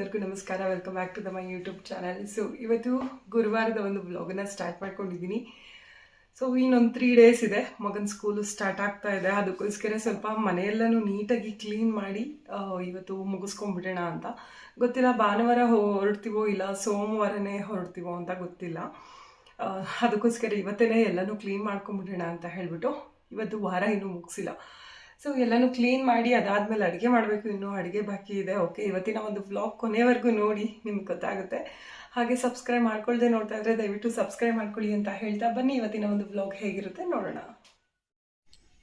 ಎಲ್ಲರಿಗೂ ನಮಸ್ಕಾರ. Welcome back to my YouTube channel. So ಇವತ್ತು ಗುರುವಾರದ ಒಂದು ವ್ಲಾಗನ್ನು ಸ್ಟಾರ್ಟ್ ಮಾಡ್ಕೊಂಡಿದ್ದೀನಿ. ಸೊ ಇನ್ನೊಂದು 3 days ಇದೆ, ಮಗನ ಸ್ಕೂಲು ಸ್ಟಾರ್ಟ್ ಆಗ್ತಾ ಇದೆ. ಅದಕ್ಕೋಸ್ಕರ ಸ್ವಲ್ಪ ಮನೆಯೆಲ್ಲನೂ ನೀಟಾಗಿ ಕ್ಲೀನ್ ಮಾಡಿ ಇವತ್ತು ಮುಗಿಸ್ಕೊಂಡ್ಬಿಡೋಣ ಅಂತ. ಗೊತ್ತಿಲ್ಲ ಭಾನುವಾರ ಹೊರಡ್ತೀವೋ ಇಲ್ಲ ಸೋಮವಾರನೇ ಹೊರಡ್ತೀವೋ ಅಂತ ಗೊತ್ತಿಲ್ಲ. ಅದಕ್ಕೋಸ್ಕರ ಇವತ್ತೇ ಎಲ್ಲನೂ ಕ್ಲೀನ್ ಮಾಡ್ಕೊಂಡ್ಬಿಡೋಣ ಅಂತ ಹೇಳಿಬಿಟ್ಟು ಇವತ್ತು ವಾರ ಇನ್ನೂ ಮುಗಿಸಿಲ್ಲ. ಸೊ ಎಲ್ಲನೂ ಕ್ಲೀನ್ ಮಾಡಿ ಅದಾದಮೇಲೆ ಅಡುಗೆ ಮಾಡಬೇಕು. ಇನ್ನೂ ಅಡುಗೆ ಬಾಕಿ ಇದೆ. ಓಕೆ, ಇವತ್ತಿನ ಒಂದು ವ್ಲಾಗ್ ಕೊನೆವರೆಗೂ ನೋಡಿ, ನಿಮ್ಗೆ ಗೊತ್ತಾಗುತ್ತೆ. ಹಾಗೆ ಸಬ್ಸ್ಕ್ರೈಬ್ ಮಾಡ್ಕೊಳ್ದೆ ನೋಡ್ತಾ ಇದ್ರೆ ದಯವಿಟ್ಟು ಸಬ್ಸ್ಕ್ರೈಬ್ ಮಾಡ್ಕೊಳ್ಳಿ ಅಂತ ಹೇಳ್ತಾ ಬನ್ನಿ ಇವತ್ತಿನ ಒಂದು ವ್ಲಾಗ್ ಹೇಗಿರುತ್ತೆ ನೋಡೋಣ.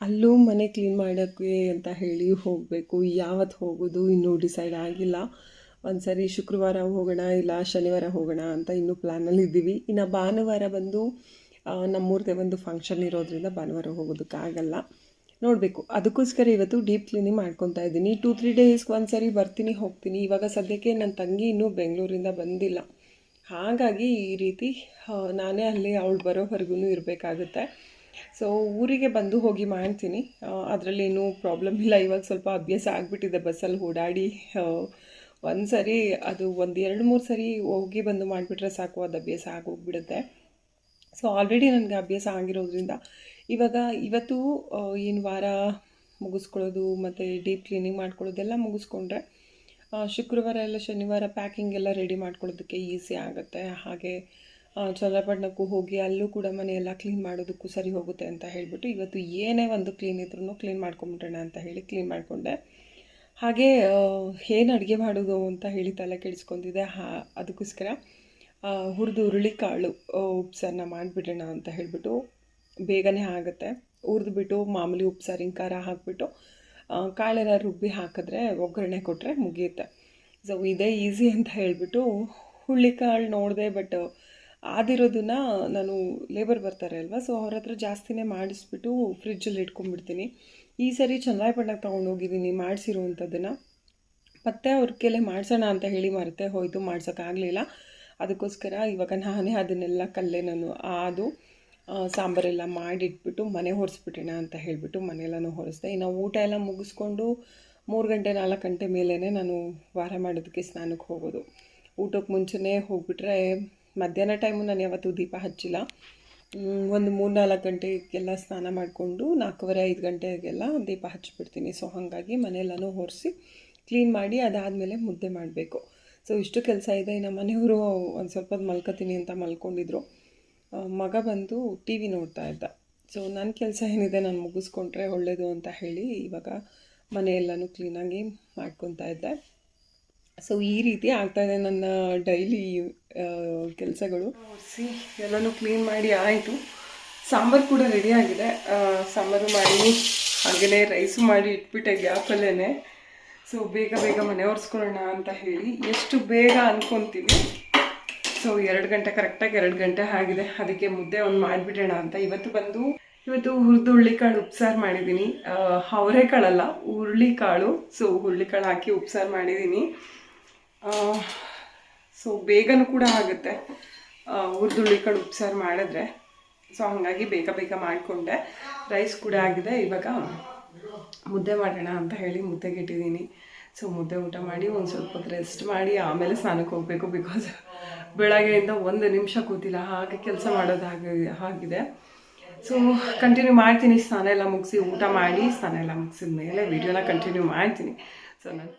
ಅಲ್ಲೂ ಮನೆ ಕ್ಲೀನ್ ಮಾಡೋಕ್ಕೆ ಅಂತ ಹೇಳಿ ಹೋಗಬೇಕು. ಯಾವತ್ತು ಹೋಗೋದು ಇನ್ನೂ ಡಿಸೈಡ್ ಆಗಿಲ್ಲ. ಒಂದ್ಸರಿ ಶುಕ್ರವಾರ ಹೋಗೋಣ ಇಲ್ಲ ಶನಿವಾರ ಹೋಗೋಣ ಅಂತ ಇನ್ನೂ ಪ್ಲ್ಯಾನಲ್ಲಿ ಇದ್ದೀವಿ. ಇನ್ನು ಭಾನುವಾರ ಬಂದು ನಮ್ಮೂರದೇ ಒಂದು ಫಂಕ್ಷನ್ ಇರೋದ್ರಿಂದ ಭಾನುವಾರ ಹೋಗೋದಕ್ಕಾಗಲ್ಲ, ನೋಡಬೇಕು. ಅದಕ್ಕೋಸ್ಕರ ಇವತ್ತು ಡೀಪ್ ಕ್ಲೀನಿಂಗ್ ಮಾಡ್ಕೊತಾ ಇದ್ದೀನಿ. 2-3 ಡೇಸ್ಗೆ ಒಂದ್ಸರಿ ಬರ್ತೀನಿ ಹೋಗ್ತೀನಿ. ಇವಾಗ ಸದ್ಯಕ್ಕೆ ನನ್ನ ತಂಗಿ ಇನ್ನೂ ಬೆಂಗಳೂರಿಂದ ಬಂದಿಲ್ಲ, ಹಾಗಾಗಿ ಈ ರೀತಿ ನಾನೇ ಅಲ್ಲಿ ಅವಳು ಬರೋವರೆಗೂ ಇರಬೇಕಾಗುತ್ತೆ. ಸೊ ಊರಿಗೆ ಬಂದು ಹೋಗಿ ಮಾಡ್ತೀನಿ, ಅದರಲ್ಲಿ ಏನೂ ಪ್ರಾಬ್ಲಮ್ ಇಲ್ಲ. ಇವಾಗ ಸ್ವಲ್ಪ ಅಭ್ಯಾಸ ಆಗಿಬಿಟ್ಟಿದೆ ಬಸ್ಸಲ್ಲಿ ಓಡಾಡಿ. ಒಂದು ಸರಿ ಅದು 1-2-3 ಸರಿ ಹೋಗಿ ಬಂದು ಮಾಡಿಬಿಟ್ರೆ ಸಾಕು, ಅದು ಅಭ್ಯಾಸ ಆಗೋಗ್ಬಿಡುತ್ತೆ. ಸೊ ಆಲ್ರೆಡಿ ನನಗೆ ಅಭ್ಯಾಸ ಆಗಿರೋದ್ರಿಂದ ಇವತ್ತು ಏನು ವಾರ ಮುಗಿಸ್ಕೊಳ್ಳೋದು ಮತ್ತು ಡೀಪ್ ಕ್ಲೀನಿಂಗ್ ಮಾಡ್ಕೊಳ್ಳೋದೆಲ್ಲ ಮುಗಿಸ್ಕೊಂಡ್ರೆ ಶುಕ್ರವಾರ ಎಲ್ಲ ಶನಿವಾರ ಪ್ಯಾಕಿಂಗ್ ಎಲ್ಲ ರೆಡಿ ಮಾಡ್ಕೊಳ್ಳೋದಕ್ಕೆ ಈಸಿ ಆಗುತ್ತೆ. ಹಾಗೆ ಚನ್ನಪಟ್ಟಣಕ್ಕೂ ಹೋಗಿ ಅಲ್ಲೂ ಕೂಡ ಮನೆಯೆಲ್ಲ ಕ್ಲೀನ್ ಮಾಡೋದಕ್ಕೂ ಸರಿ ಹೋಗುತ್ತೆ ಅಂತ ಹೇಳಿಬಿಟ್ಟು ಇವತ್ತು ಏನೇ ಒಂದು ಕ್ಲೀನ್ ಇದ್ರೂ ಕ್ಲೀನ್ ಮಾಡ್ಕೊಂಬಿಡೋಣ ಅಂತ ಹೇಳಿ ಕ್ಲೀನ್ ಮಾಡಿಕೊಂಡೆ. ಹಾಗೆ ಏನು ಅಡುಗೆ ಮಾಡೋದು ಅಂತ ಹೇಳಿ ತಲೆ ಕೆಡಿಸ್ಕೊಂಡಿದ್ದೆ. ಅದಕ್ಕೋಸ್ಕರ ಹುರುಳಿಕಾಳು ಉಪ್ಸಾರನ್ನ ಮಾಡಿಬಿಡೋಣ ಅಂತ ಹೇಳಿಬಿಟ್ಟು, ಬೇಗನೆ ಆಗುತ್ತೆ. ಹುರಿದ್ಬಿಟ್ಟು ಮಾಮೂಲಿ ಉಪ್ಸಾರಿನ ಖಾರ ಹಾಕಿಬಿಟ್ಟು ಕಾಳೆಲ್ಲ ರುಬ್ಬಿ ಹಾಕಿದ್ರೆ ಒಗ್ಗರಣೆ ಕೊಟ್ಟರೆ ಮುಗಿಯುತ್ತೆ. ಸೊ ಇದೇ ಈಸಿ ಅಂತ ಹೇಳಿಬಿಟ್ಟು ಹುರುಳಿಕಾಳು ನೋಡಿದೆ. ಬಟ್ ಆದಿರೋದನ್ನು ನಾನು ಲೇಬರ್ ಬರ್ತಾರೆ ಅಲ್ವಾ, ಸೊ ಅವ್ರ ಹತ್ರ ಜಾಸ್ತಿನೇ ಮಾಡಿಸ್ಬಿಟ್ಟು ಫ್ರಿಜ್ಜಲ್ಲಿ ಇಟ್ಕೊಂಡ್ಬಿಡ್ತೀನಿ. ಈ ಸರಿ ಚನ್ನರಾಯಪಟ್ಟಣಕ್ಕೆ ತೊಗೊಂಡೋಗಿದ್ದೀನಿ ಮಾಡಿಸಿರುವಂಥದ್ದನ್ನು. ಮತ್ತೆ ಅವ್ರ ಕೆಲೆ ಮಾಡಿಸೋಣ ಅಂತ ಹೇಳಿ ಮರೆತೆ ಹೋಯಿತು, ಮಾಡ್ಸೋಕ್ಕಾಗಲಿಲ್ಲ. ಅದಕ್ಕೋಸ್ಕರ ಇವಾಗ ನಾನೇ ಅದನ್ನೆಲ್ಲ ನಾನು ಅದು ಸಾಂಬಾರೆಲ್ಲ ಮಾಡಿಟ್ಬಿಟ್ಟು ಮನೆ ಹೊರಿಸ್ಬಿಟ್ಟೋಣ ಅಂತ ಹೇಳಿಬಿಟ್ಟು ಮನೆಯೆಲ್ಲನೂ ಹೊರಿಸ್ದೆ. ಇನ್ನು ಊಟ ಎಲ್ಲ ಮುಗಿಸ್ಕೊಂಡು 3 ಗಂಟೆ 4 ಗಂಟೆ ಮೇಲೇ ನಾನು ವಾರ ಮಾಡೋದಕ್ಕೆ ಸ್ನಾನಕ್ಕೆ ಹೋಗೋದು. ಊಟಕ್ಕೆ ಮುಂಚೆನೇ ಹೋಗ್ಬಿಟ್ರೆ ಮಧ್ಯಾಹ್ನ ಟೈಮು ನಾನು ಯಾವತ್ತೂ ದೀಪ ಹಚ್ಚಿಲ್ಲ. ಒಂದು 3-4 ಗಂಟೆಗೆಲ್ಲ ಸ್ನಾನ ಮಾಡಿಕೊಂಡು 4:15-5 ಗಂಟೆಗೆಲ್ಲ ದೀಪ ಹಚ್ಚಿಬಿಡ್ತೀನಿ. ಸೊ ಹಾಗಾಗಿ ಮನೆಯೆಲ್ಲನೂ ಹೊರಿಸಿ ಕ್ಲೀನ್ ಮಾಡಿ ಅದಾದಮೇಲೆ ಮುದ್ದೆ ಮಾಡಬೇಕು. ಸೊ ಇಷ್ಟು ಕೆಲಸ ಇದೆ. ಇನ್ನು ಮನೆಯವರು ಒಂದು ಸ್ವಲ್ಪ ಮಲ್ಕೋತೀನಿ ಅಂತ ಮಲ್ಕೊಂಡಿದ್ರು. ಮಗ ಬಂದು ಟಿ ವಿ ನೋಡ್ತಾ ಇದ್ದ. ಸೊ ನನ್ನ ಕೆಲಸ ಏನಿದೆ ನಾನು ಮುಗಿಸ್ಕೊಂಡ್ರೆ ಒಳ್ಳೆಯದು ಅಂತ ಹೇಳಿ ಇವಾಗ ಮನೆಯೆಲ್ಲನೂ ಕ್ಲೀನಾಗಿ ಮಾಡ್ಕೊತಾ ಇದ್ದೆ. ಸೊ ಈ ರೀತಿ ಆಗ್ತಾಯಿದೆ ನನ್ನ ಡೈಲಿ ಕೆಲಸಗಳು. ಎಲ್ಲನೂ ಕ್ಲೀನ್ ಮಾಡಿ ಆಯಿತು. ಸಾಂಬಾರು ಕೂಡ ರೆಡಿಯಾಗಿದೆ. ಸಾಂಬಾರು ಮಾಡಿ ಹಾಗೆಯೇ ರೈಸು ಮಾಡಿ ಇಟ್ಬಿಟ್ಟೆ ಗ್ಯಾಪಲ್ಲೇ. ಸೊ ಬೇಗ ಮನೆ ಒರೆಸ್ಕೊಳ್ಳೋಣ ಅಂತ ಹೇಳಿ ಎಷ್ಟು ಬೇಗ ಅಂದ್ಕೊತೀವಿ. ಸೊ 2 ಗಂಟೆ ಕರೆಕ್ಟಾಗಿ 2 ಗಂಟೆ ಆಗಿದೆ. ಅದಕ್ಕೆ ಮುದ್ದೆ ಒಂದು ಮಾಡಿಬಿಡೋಣ ಅಂತ ಇವತ್ತು ಹುರುಳಿಕಾಳು ಉಪ್ಸಾರು ಮಾಡಿದ್ದೀನಿ. ಅವರೆಕಾಳಲ್ಲ, ಹುರುಳಿಕಾಳು. ಸೊ ಹುರುಳಿಕಾಳು ಹಾಕಿ ಉಪ್ಸಾರು ಮಾಡಿದ್ದೀನಿ. ಸೊ ಬೇಗನೂ ಕೂಡ ಆಗುತ್ತೆ ಹುರುಳಿಕಾಳು ಉಪ್ಸಾರು ಮಾಡಿದ್ರೆ. ಸೊ ಹಾಗಾಗಿ ಬೇಗ ಮಾಡಿಕೊಂಡೆ. ರೈಸ್ ಕೂಡ ಆಗಿದೆ. ಇವಾಗ ಮುದ್ದೆ ಮಾಡೋಣ ಅಂತ ಹೇಳಿ ಮುದ್ದೆಗೆ ಇಟ್ಟಿದ್ದೀನಿ. ಸೊ ಮುದ್ದೆ ಊಟ ಮಾಡಿ ಒಂದು ಸ್ವಲ್ಪ ಹೊತ್ತು ರೆಸ್ಟ್ ಮಾಡಿ ಆಮೇಲೆ ಸ್ನಾನಕ್ಕೆ ಹೋಗಬೇಕು. ಬಿಕಾಸ್ ಬೆಳಗ್ಗೆಯಿಂದ 1 ನಿಮಿಷ ಕೂತಿಲ್ಲ, ಹಾಗೆ ಕೆಲಸ ಆಗಿದೆ. ಸೊ ಕಂಟಿನ್ಯೂ ಮಾಡ್ತೀನಿ. ಸ್ನಾನ ಎಲ್ಲ ಮುಗಿಸಿ ಊಟ ಮಾಡಿ ಸ್ನಾನ ಎಲ್ಲ ಮುಗಿಸಿದ ಮೇಲೆ ವೀಡಿಯೋನ ಕಂಟಿನ್ಯೂ ಮಾಡ್ತೀನಿ. ಸೊ ನಾನು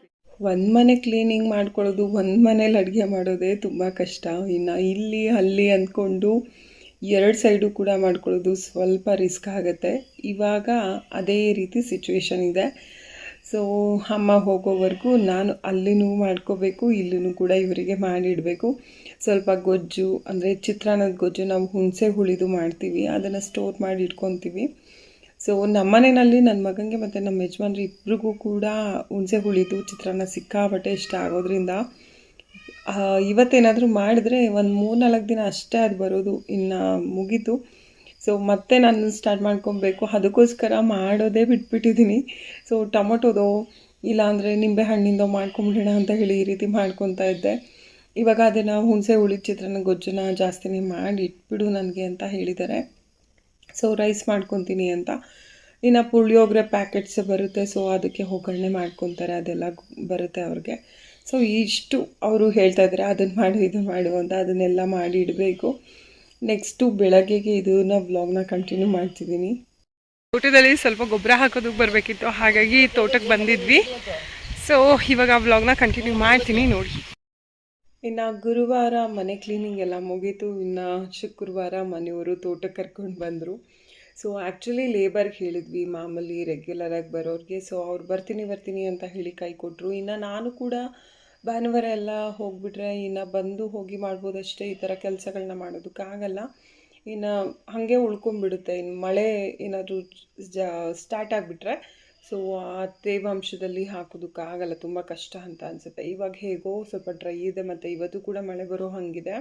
ಒಂದು ಮನೆ ಕ್ಲೀನಿಂಗ್ ಮಾಡ್ಕೊಳ್ಳೋದು, ಒಂದು ಮನೇಲಿ ಅಡುಗೆ ಮಾಡೋದೇ ತುಂಬ ಕಷ್ಟ. ಇನ್ನು ಇಲ್ಲಿ ಅಲ್ಲಿ ಅಂದ್ಕೊಂಡು 2 ಸೈಡು ಕೂಡ ಮಾಡ್ಕೊಳ್ಳೋದು ಸ್ವಲ್ಪ ರಿಸ್ಕ್ ಆಗುತ್ತೆ. ಇವಾಗ ಅದೇ ರೀತಿ ಸಿಚುವೇಶನ್ ಇದೆ. ಸೊ ಅಮ್ಮ ಹೋಗೋವರೆಗೂ ನಾನು ಅಲ್ಲಿನೂ ಮಾಡ್ಕೋಬೇಕು, ಇಲ್ಲೂ ಕೂಡ ಇವರಿಗೆ ಮಾಡಿಡಬೇಕು. ಸ್ವಲ್ಪ ಗೊಜ್ಜು ಅಂದರೆ ಚಿತ್ರಾನ್ನದ ಗೊಜ್ಜು ನಾವು ಹುಣಸೆ ಹುಳಿದು ಮಾಡ್ತೀವಿ, ಅದನ್ನು ಸ್ಟೋರ್ ಮಾಡಿ ಇಟ್ಕೊತೀವಿ. ಸೊ ನಮ್ಮನೆಯಲ್ಲಿ ನನ್ನ ಮಗನಿಗೆ ಮತ್ತು ನಮ್ಮ ಯಜಮಾನ್ರು ಇಬ್ಬರಿಗೂ ಕೂಡ ಹುಣಸೆ ಹುಳಿದು ಚಿತ್ರಾನ್ನ ಸಿಕ್ಕಾಬಟ್ಟೆ ಇಷ್ಟ ಆಗೋದ್ರಿಂದ ಇವತ್ತೇನಾದರೂ ಮಾಡಿದ್ರೆ ಒಂದು 3-4 ದಿನ ಅಷ್ಟೇ ಅದು ಬರೋದು, ಇನ್ನು ಮುಗೀತು. ಸೊ ಮತ್ತೆ ನಾನು ಸ್ಟಾರ್ಟ್ ಮಾಡ್ಕೊಬೇಕು. ಅದಕ್ಕೋಸ್ಕರ ಮಾಡೋದೇ ಬಿಟ್ಬಿಟ್ಟಿದ್ದೀನಿ. ಸೊ ಟೊಮೊಟೊದೋ ಇಲ್ಲಾಂದರೆ ನಿಂಬೆಹಣ್ಣಿಂದೋ ಮಾಡ್ಕೊಂಬಿಡೋಣ ಅಂತ ಹೇಳಿ ಈ ರೀತಿ ಮಾಡ್ಕೊತಾ ಇದ್ದೆ. ಇವಾಗ ಅದನ್ನು ಹುಣಸೆ ಹುಳಿ ಚಿತ್ರಾನ್ನ ಗೊಜ್ಜನ್ನ ಜಾಸ್ತಿನೇ ಮಾಡಿ ಇಟ್ಬಿಡು ನನಗೆ ಅಂತ ಹೇಳಿದ್ದಾರೆ. ಸೊ ರೈಸ್ ಮಾಡ್ಕೊತೀನಿ ಅಂತ. ಇನ್ನು ಪುಳಿಯೋಗರೆ ಪ್ಯಾಕೆಟ್ಸ್ ಬರುತ್ತೆ, ಸೊ ಅದಕ್ಕೆ ಒಗ್ಗರಣೆ ಮಾಡ್ಕೊತಾರೆ, ಅದೆಲ್ಲ ಬರುತ್ತೆ ಅವ್ರಿಗೆ. ಸೊ ಇಷ್ಟು ಅವರು ಹೇಳ್ತಾ ಇದ್ದಾರೆ ಅದನ್ನು ಮಾಡು ಇದನ್ನು ಮಾಡು ಅಂತ, ಅದನ್ನೆಲ್ಲ ಮಾಡಿ ಇಡಬೇಕು. ನೆಕ್ಸ್ಟು ಬೆಳಗ್ಗೆಗೆ ಇದನ್ನ ವ್ಲಾಗ್ನ ಕಂಟಿನ್ಯೂ ಮಾಡ್ತಿದ್ದೀನಿ. ತೋಟದಲ್ಲಿ ಸ್ವಲ್ಪ ಗೊಬ್ಬರ ಹಾಕೋದಕ್ಕೆ ಬರಬೇಕಿತ್ತು, ಹಾಗಾಗಿ ತೋಟಕ್ಕೆ ಬಂದಿದ್ವಿ. ಸೊ ಇವಾಗ ವ್ಲಾಗ್ನ ಕಂಟಿನ್ಯೂ ಮಾಡ್ತೀನಿ ನೋಡಿ. ಇನ್ನು ಗುರುವಾರ ಮನೆ ಕ್ಲೀನಿಂಗ್ ಎಲ್ಲ ಮುಗೀತು. ಇನ್ನು ಶುಕ್ರವಾರ ಮನೆಯವರು ತೋಟಕ್ಕೆ ಕರ್ಕೊಂಡು ಬಂದರು. ಸೊ ಆ್ಯಕ್ಚುಲಿ ಲೇಬರ್ಗೆ ಹೇಳಿದ್ವಿ, ಮಾಮೂಲಿ ರೆಗ್ಯುಲರಾಗಿ ಬರೋರಿಗೆ. ಸೊ ಅವ್ರು ಬರ್ತೀನಿ ಅಂತ ಹೇಳಿ ಕೈ ಕೊಟ್ಟರು. ಇನ್ನು ನಾನು ಕೂಡ ಭಾನುವಾರ ಎಲ್ಲ ಹೋಗಿಬಿಟ್ರೆ ಇನ್ನು ಬಂದು ಹೋಗಿ ಮಾಡ್ಬೋದಷ್ಟೇ, ಈ ಥರ ಕೆಲಸಗಳನ್ನ ಮಾಡೋದಕ್ಕಾಗಲ್ಲ. ಇನ್ನು ಹಾಗೆ ಉಳ್ಕೊಂಬಿಡುತ್ತೆ. ಇನ್ನು ಮಳೆ ಏನಾದರೂ ಸ್ಟಾರ್ಟ್ ಆಗಿಬಿಟ್ರೆ ಸೊ ಆ ತೇವಾಂಶದಲ್ಲಿ ಹಾಕೋದಕ್ಕಾಗಲ್ಲ, ತುಂಬ ಕಷ್ಟ ಅಂತ ಅನಿಸುತ್ತೆ. ಇವಾಗ ಹೇಗೋ ಸ್ವಲ್ಪ ಡ್ರೈ ಇದೆ, ಮತ್ತು ಇವತ್ತು ಕೂಡ ಮಳೆ ಬರೋ ಹಾಗಿದೆ.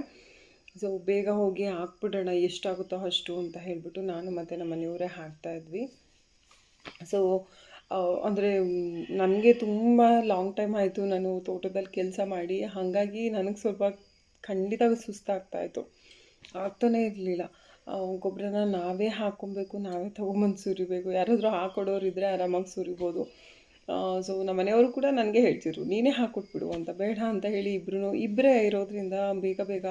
ಸೊ ಬೇಗ ಹೋಗಿ ಹಾಕ್ಬಿಡೋಣ, ಎಷ್ಟಾಗುತ್ತೋ ಅಷ್ಟು ಅಂತ ಹೇಳಿಬಿಟ್ಟು ನಾನು ಮತ್ತು ನಮ್ಮ ಮನೆಯವರೇ ಹಾಕ್ತಾಯಿದ್ವಿ. ಸೊ ಅಂದರೆ ನನಗೆ ತುಂಬ ಲಾಂಗ್ ಟೈಮ್ ಆಯಿತು ನಾನು ತೋಟದಲ್ಲಿ ಕೆಲಸ ಮಾಡಿ, ಹಾಗಾಗಿ ನನಗೆ ಸ್ವಲ್ಪ ಖಂಡಿತ ಸುಸ್ತಾಗ್ತಾಯಿತ್ತು, ಆಗ್ತಾನೇ ಇರಲಿಲ್ಲ. ಗೊಬ್ಬರನ ನಾವೇ ಹಾಕ್ಕೊಬೇಕು, ನಾವೇ ತೊಗೊಂಬಂದು ಸುರಿಬೇಕು. ಯಾರಾದರೂ ಹಾಕೊಡೋರು ಇದ್ದರೆ ಆರಾಮಾಗಿ ಸುರಿಬೋದು. ಸೊ ನಮ್ಮ ಮನೆಯವರು ಕೂಡ ನನಗೆ ಹೇಳ್ತಿದ್ರು, ನೀನೇ ಹಾಕ್ಕೊಟ್ಬಿಡು ಅಂತ. ಬೇಡ ಅಂತ ಹೇಳಿ ಇಬ್ಬರೇ ಇರೋದ್ರಿಂದ ಬೇಗ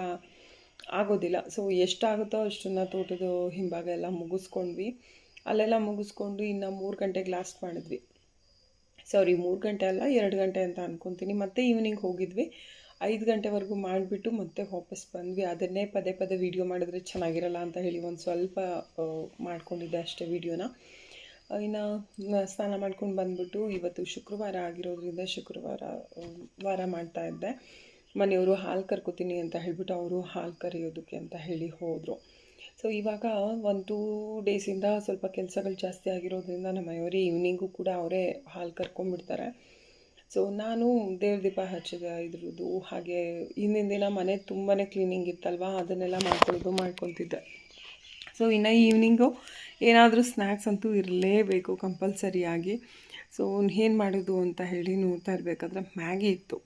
ಆಗೋದಿಲ್ಲ. ಸೊ ಎಷ್ಟಾಗುತ್ತೋ ಅಷ್ಟನ್ನು ತೋಟದ ಹಿಂಭಾಗ ಎಲ್ಲ ಮುಗಿಸ್ಕೊಂಡ್ವಿ. ಅಲ್ಲೆಲ್ಲ ಮುಗಿಸ್ಕೊಂಡು ಇನ್ನು 3 ಗಂಟೆಗೆ ಲಾಸ್ಟ್ ಮಾಡಿದ್ವಿ. ಸಾರಿ 3 ಗಂಟೆ ಅಲ್ಲ, 2 ಗಂಟೆ ಅಂತ ಅಂದ್ಕೊತೀನಿ. ಮತ್ತೆ ಈವ್ನಿಂಗ್ ಹೋಗಿದ್ವಿ, 5 ಗಂಟೆವರೆಗೂ ಮಾಡಿಬಿಟ್ಟು ಮತ್ತೆ ವಾಪಸ್ ಬಂದ್ವಿ. ಅದನ್ನೇ ಪದೇ ವೀಡಿಯೋ ಮಾಡಿದ್ರೆ ಚೆನ್ನಾಗಿರಲ್ಲ ಅಂತ ಹೇಳಿ ಒಂದು ಸ್ವಲ್ಪ ಮಾಡ್ಕೊಂಡಿದ್ದೆ ಅಷ್ಟೇ ವೀಡಿಯೋನ. ಇನ್ನು ಸ್ನಾನ ಮಾಡ್ಕೊಂಡು ಬಂದ್ಬಿಟ್ಟು ಇವತ್ತು ಶುಕ್ರವಾರ ಆಗಿರೋದ್ರಿಂದ ವಾರ ಮಾಡ್ತಾಯಿದ್ದೆ. ಮನೆಯವರು ಹಾಲು ಕರ್ಕೋತೀನಿ ಅಂತ ಹೇಳಿಬಿಟ್ಟು ಅವರು ಹಾಲು ಕರೆಯೋದಕ್ಕೆ ಅಂತ ಹೇಳಿ ಹೋದರು. ಸೊ ಇವಾಗ 1-2 ಡೇಸಿಂದ ಸ್ವಲ್ಪ ಕೆಲಸಗಳು ಜಾಸ್ತಿ ಆಗಿರೋದ್ರಿಂದ ನಮ್ಮ ಮನೆಯವರೇ ಈವ್ನಿಂಗು ಕೂಡ ಅವರೇ ಹಾಲು ಕರ್ಕೊಂಡ್ಬಿಡ್ತಾರೆ. ಸೊ ನಾನು ದೇವ್ರ ದೀಪ ಹಚ್ಚಿದೆ ಇದ್ರದ್ದು. ಹಾಗೆ ಹಿಂದಿನ ದಿನ ಮನೆ ತುಂಬಾ ಕ್ಲೀನಿಂಗ್ ಇತ್ತಲ್ವ, ಅದನ್ನೆಲ್ಲ ಮಾಡ್ಕೊತಿದ್ದೆ. ಸೊ ಇನ್ನು ಈವ್ನಿಂಗು ಏನಾದರೂ ಸ್ನ್ಯಾಕ್ಸ್ ಅಂತೂ ಇರಲೇಬೇಕು ಕಂಪಲ್ಸರಿಯಾಗಿ. ಸೊ ಏನು ಮಾಡೋದು ಅಂತ ಹೇಳಿ ನೋಡ್ತಾ ಇರಬೇಕಾದ್ರೆ ಮ್ಯಾಗಿ ಇತ್ತು.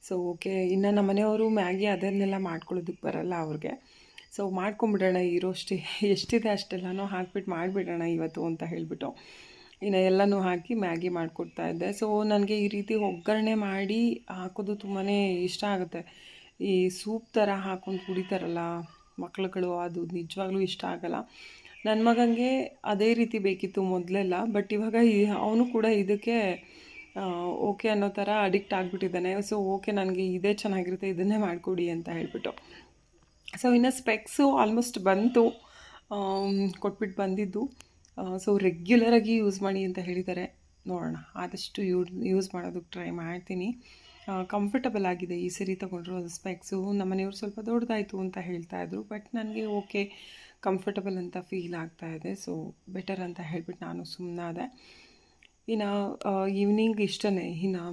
ಸೊ ಓಕೆ, ಇನ್ನು ನಮ್ಮ ಮನೆಯವರು ಮ್ಯಾಗಿ ಅದನ್ನೆಲ್ಲ ಮಾಡ್ಕೊಳ್ಳೋದಕ್ಕೆ ಬರಲ್ಲ ಅವ್ರಿಗೆ. ಸೊ ಮಾಡ್ಕೊಂಬಿಡೋಣ, ಎಷ್ಟಿದೆ ಅಷ್ಟೆಲ್ಲನೂ ಹಾಕ್ಬಿಟ್ಟು ಮಾಡಿಬಿಡೋಣ ಇವತ್ತು ಅಂತ ಹೇಳಿಬಿಟ್ಟು ಇನ್ನು ಎಲ್ಲನೂ ಹಾಕಿ ಮ್ಯಾಗಿ ಮಾಡಿಕೊಡ್ತಾಯಿದ್ದೆ. ಸೊ ನನಗೆ ಈ ರೀತಿ ಒಗ್ಗರಣೆ ಮಾಡಿ ಹಾಕೋದು ತುಂಬಾ ಇಷ್ಟ ಆಗುತ್ತೆ. ಈ ಸೂಪ್ ಥರ ಹಾಕ್ಕೊಂಡು ಕುಡಿತಾರಲ್ಲ ಮಕ್ಳುಗಳು, ಅದು ನಿಜವಾಗ್ಲೂ ಇಷ್ಟ ಆಗಲ್ಲ. ನನ್ನ ಮಗನಿಗೆ ಅದೇ ರೀತಿ ಬೇಕಿತ್ತು ಮೊದಲೆಲ್ಲ, ಬಟ್ ಇವಾಗ ಅವನು ಕೂಡ ಇದಕ್ಕೆ ಓಕೆ ಅನ್ನೋ ಥರ ಅಡಿಕ್ಟ್ ಆಗಿಬಿಟ್ಟಿದ್ದಾನೆ. ಸೊ ಓಕೆ, ನನಗೆ ಇದೇ ಚೆನ್ನಾಗಿರುತ್ತೆ, ಇದನ್ನೇ ಮಾಡಿಕೊಡಿ ಅಂತ ಹೇಳಿಬಿಟ್ಟು. ಸೊ ಇನ್ನು ಸ್ಪೆಕ್ಸು ಆಲ್ಮೋಸ್ಟ್ ಬಂತು, ಕೊಟ್ಬಿಟ್ಟು ಬಂದಿದ್ದು. ಸೊ ರೆಗ್ಯುಲರಾಗಿ ಯೂಸ್ ಮಾಡಿ ಅಂತ ಹೇಳಿದ್ದಾರೆ. ನೋಡೋಣ, ಆದಷ್ಟು ಯೂಸ್ ಮಾಡೋದಕ್ಕೆ ಟ್ರೈ ಮಾಡ್ತೀನಿ. ಕಂಫರ್ಟಬಲ್ ಆಗಿದೆ ಈ ಸರಿ ತೊಗೊಂಡ್ರು ಅದು ಸ್ಪೆಕ್ಸು. ನಮ್ಮ ಮನೆಯವರು ಸ್ವಲ್ಪ ದೊಡ್ಡದಾಯಿತು ಅಂತ ಹೇಳ್ತಾಯಿದ್ರು, ಬಟ್ ನನಗೆ ಓಕೆ ಕಂಫರ್ಟಬಲ್ ಅಂತ ಫೀಲ್ ಆಗ್ತಾಯಿದೆ. ಸೊ ಬೆಟರ್ ಅಂತ ಹೇಳಿಬಿಟ್ಟು ನಾನು ಸುಮ್ಮನಾದೆ. ಇನ್ನು ಈವ್ನಿಂಗ್ ಇಷ್ಟನೇ, ಇನ್ನು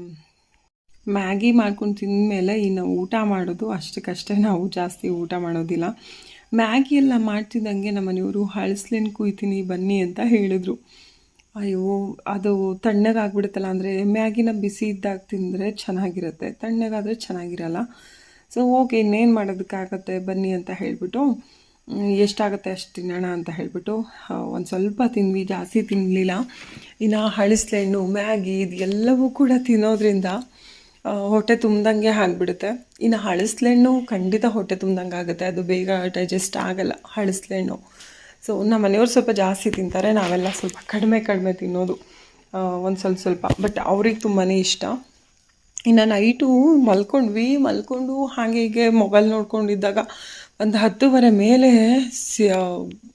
ಮ್ಯಾಗಿ ಮಾಡ್ಕೊಂಡು ತಿಂದಮೇಲೆ ಇನ್ನು ಊಟ ಮಾಡೋದು ಅಷ್ಟಕ್ಕಷ್ಟೇ, ನಾವು ಜಾಸ್ತಿ ಊಟ ಮಾಡೋದಿಲ್ಲ. ಮ್ಯಾಗಿ ಎಲ್ಲ ಮಾಡ್ತಿದ್ದಂಗೆ ನಮ್ಮ ಮನೆಯವರು ಹಳಸ್ಲೇನು ಕುಯ್ತೀನಿ ಬನ್ನಿ ಅಂತ ಹೇಳಿದ್ರು. ಅಯ್ಯೋ, ಅದು ತಣ್ಣಗಾಗ್ಬಿಡುತ್ತಲ್ಲ, ಅಂದರೆ ಮ್ಯಾಗಿನ ಬಿಸಿ ಇದ್ದಾಗ ತಿಂದರೆ ಚೆನ್ನಾಗಿರುತ್ತೆ, ತಣ್ಣಗಾದರೆ ಚೆನ್ನಾಗಿರಲ್ಲ. ಸೊ ಓಕೆ, ಇನ್ನೇನು ಮಾಡೋದಕ್ಕಾಗತ್ತೆ ಬನ್ನಿ ಅಂತ ಹೇಳಿಬಿಟ್ಟು ಎಷ್ಟಾಗುತ್ತೆ ಅಷ್ಟು ತಿನ್ನೋಣ ಅಂತ ಹೇಳಿಬಿಟ್ಟು ಒಂದು ಸ್ವಲ್ಪ ತಿಂದ್ವಿ, ಜಾಸ್ತಿ ತಿನ್ನಲಿಲ್ಲ. ಇನ್ನು ಹಳಸ್ಲೆಣ್ಣು ಮ್ಯಾಗಿ ಇದೆಲ್ಲವೂ ಕೂಡ ತಿನ್ನೋದ್ರಿಂದ ಹೊಟ್ಟೆ ತುಂಬ್ದಂಗೆ ಆಗಿಬಿಡುತ್ತೆ. ಇನ್ನು ಹಳಸ್ಲೆಣ್ಣು ಖಂಡಿತ ಹೊಟ್ಟೆ ತುಂಬ್ದಂಗೆ ಆಗುತ್ತೆ, ಅದು ಬೇಗ ಡೈಜೆಸ್ಟ್ ಆಗಲ್ಲ ಹಳಸ್ಲೆಣ್ಣು. ಸೊ ನಮ್ಮ ಮನೆಯವ್ರು ಸ್ವಲ್ಪ ಜಾಸ್ತಿ ತಿಂತಾರೆ, ನಾವೆಲ್ಲ ಸ್ವಲ್ಪ ಕಡಿಮೆ ತಿನ್ನೋದು, ಒಂದು ಸ್ವಲ್ಪ. ಬಟ್ ಅವ್ರಿಗೆ ತುಂಬಾ ಇಷ್ಟ. ಇನ್ನು ನೈಟು ಮಲ್ಕೊಂಡು ಹಾಗೆ ಹೀಗೆ ಮೊಬೈಲ್ ನೋಡ್ಕೊಂಡಿದ್ದಾಗ ಒಂದು 10:30 ಮೇಲೆ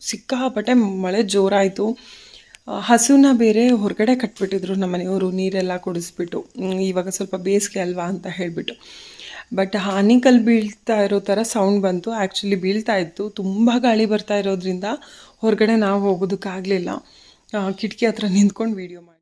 ಸಿಕ್ಕಾಪಟ್ಟೆ ಮಳೆ ಜೋರಾಯಿತು. ಹಸುನ ಬೇರೆ ಹೊರಗಡೆ ಕಟ್ಬಿಟ್ಟಿದ್ರು ನಮ್ಮ ಮನೆಯವರು, ನೀರೆಲ್ಲ ಕುಡಿಸ್ಬಿಟ್ಟು. ಇವಾಗ ಸ್ವಲ್ಪ ಬೇಸಿಗೆ ಅಲ್ವಾ ಅಂತ ಹೇಳಿಬಿಟ್ಟು. ಬಟ್ ಆನಿಕಲ್ ಬೀಳ್ತಾ ಇರೋ ಥರ ಸೌಂಡ್ ಬಂತು. ಆ್ಯಕ್ಚುಲಿ ಬೀಳ್ತಾ ಇತ್ತು, ತುಂಬ ಗಾಳಿ ಬರ್ತಾ ಇರೋದ್ರಿಂದ ಹೊರಗಡೆ ನಾವು ಹೋಗೋದಕ್ಕಾಗಲಿಲ್ಲ. ಕಿಟಕಿ ಹತ್ರ ನಿಂತ್ಕೊಂಡು ವೀಡಿಯೋ ಮಾಡಿ.